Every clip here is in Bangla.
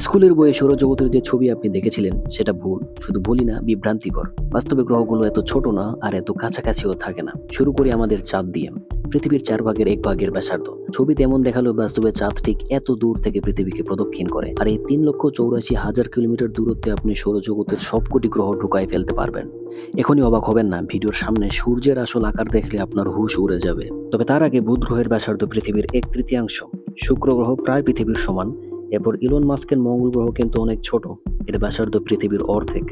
স্কুলের বইয়ে সৌরজগতের যে ছবি আপনি দেখেছিলেন সেটা ভুল। শুধু ভুলই না, বিভ্রান্তিকর। বাস্তবে গ্রহগুলো এত ছোট না আর এত কাছাকাছিও থাকে না। শুরু করি আমাদের চাঁদ দিয়ে। পৃথিবীর 4 ভাগের 1 ভাগের ব্যাসার্ধ। ছবিতে এমন দেখালো, বাস্তবে চাঁদ ঠিক এত দূর থেকে পৃথিবীকে প্রদক্ষিণ করে। আর এই 3,84,000 কিলোমিটার দূরত্বে আপনি সৌরজগতের সবকটি গ্রহ ঢুকায় ফেলতে পারবেন। এখনই অবাক হবেন না, ভিডিওর সামনে সূর্যের আসল আকার দেখলে আপনার হুশ উড়ে যাবে। তবে তার আগে বুধ গ্রহের ব্যাসার্ধ পৃথিবীর 1/3। শুক্র গ্রহ প্রায় পৃথিবীর সমান। এরপর ইলন মাস্কের মঙ্গল গ্রহ কিন্তু অনেক ছোট, এর ব্যাসার্ধ পৃথিবীর অর্ধেক।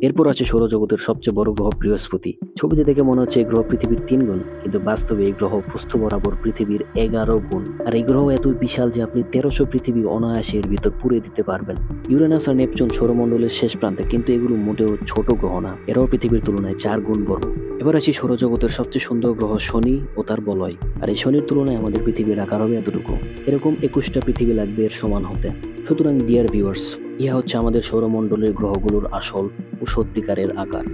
এরপর আছে সৌরজগতের সবচেয়ে বড় গ্রহ বৃহস্পতি। ছবিতে দেখে মনে হচ্ছে এই গ্রহ পৃথিবীর 3 গুণ, কিন্তু বাস্তবে এই গ্রহ প্রস্থ বরাবর পৃথিবীর 11 গুণ। আর এই গ্রহ এত বিশাল যে আপনি 1300 পৃথিবী অনায়াসে এর ভিতর পুরে দিতে পারবেন। ইউরেনাস আর নেপচুন সৌরমণ্ডলের শেষ প্রান্তে, কিন্তু এগুলো মোটেও ছোট গ্রহ না, এরাও পৃথিবীর তুলনায় 4 গুণ বড়। এবার আসি সৌরজগতের সবচেয়ে সুন্দর গ্রহ শনি ও তার বলয়। আর এই শনির তুলনায় আমাদের পৃথিবীর আকার হবে এতটুকু। এরকম 21টা পৃথিবী লাগবে এর সমান হতে। সুতরাং ডিয়ার ভিউয়ার্স, ইহা হচ্ছে আমাদের সৌরমণ্ডলের গ্রহগুলোর আসল ও সত্যিকারের আকার।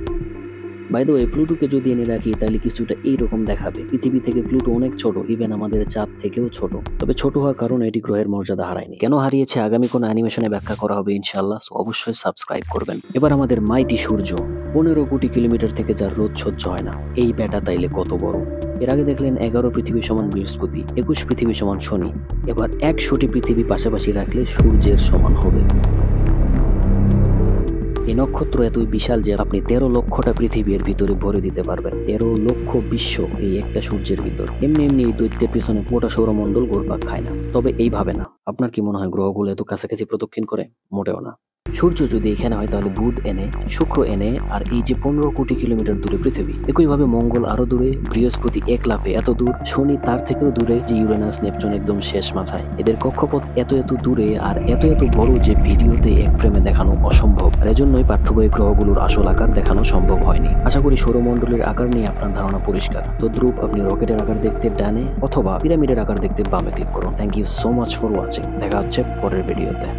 বাই দ্য ওয়ে, প্লুটোকে যদি এনে রাখি তাহলে কিছুটা এইরকম দেখাবে। পৃথিবী থেকে প্লুটো অনেক ছোট, ইভেন আমাদের চাঁদ থেকেও ছোট। তবে ছোট হওয়ার কারণে এটি গ্রহের মর্যাদা হারায়নি। কেন হারিয়েছে আগামী কোনো অ্যানিমেশনে ব্যাখ্যা করা হবে ইনশাআল্লাহ, সো অবশ্যই সাবস্ক্রাইব করবেন। এবার আমাদের মাইটি সূর্য। 15 কোটি কিলোমিটার থেকে যার রোদ সহ্য হয় না, এই ব্যাটা তাইলে কত বড়! এর আগে দেখলেন 11 পৃথিবী সমান বৃহস্পতি, 21 পৃথিবী সমান শনি। এবার 100টি পৃথিবী পাশাপাশি রাখলে সূর্যের সমান হবে। এই নক্ষত্র এতই বিশাল যে আপনি 13 লক্ষটা পৃথিবীর ভিতরে ভরে দিতে পারবেন। 13 লক্ষ বিশ্ব এই একটা সূর্যের ভিতর। এমনি এমনি এই দৈত্যের পিছনে গোটা সৌরমণ্ডল ঘুরপাক খায় না। তবে এইভাবে না। আপনার কি মনে হয় গ্রহগুলো এত কাছাকাছি প্রদক্ষিণ করে? মোটেও না। সূর্য যদি এখানে হয় তাহলে বুধ এনে, শুক্র এনে, আর এই যে 15 কোটি কিলোমিটার দূরে পৃথিবী। একইভাবে মঙ্গল আরো দূরে, বৃহস্পতি এক লাফে এত দূর, শনি তার থেকেও দূরে, যে ইউরেনাস নেপচুন একদম শেষ মাথায়। এদের কক্ষপথ এত এত দূরে আর এত এত বড় যে ভিডিওতে এক ফ্রেমে দেখানো অসম্ভব। আর এজন্যই পাঠ্যবই গ্রহগুলোর আসল আকার দেখানো সম্ভব হয়নি। আশা করি সৌরমণ্ডলের আকার নিয়ে আপনার ধারণা পরিষ্কার। তদ্রুপ আপনি রকেটের আকার দেখতে ডানে অথবা পিরামিডের আকার দেখতে বামে ক্লিক করুন। Thank you so much for watching. দেখা হচ্ছে পরের ভিডিওতে।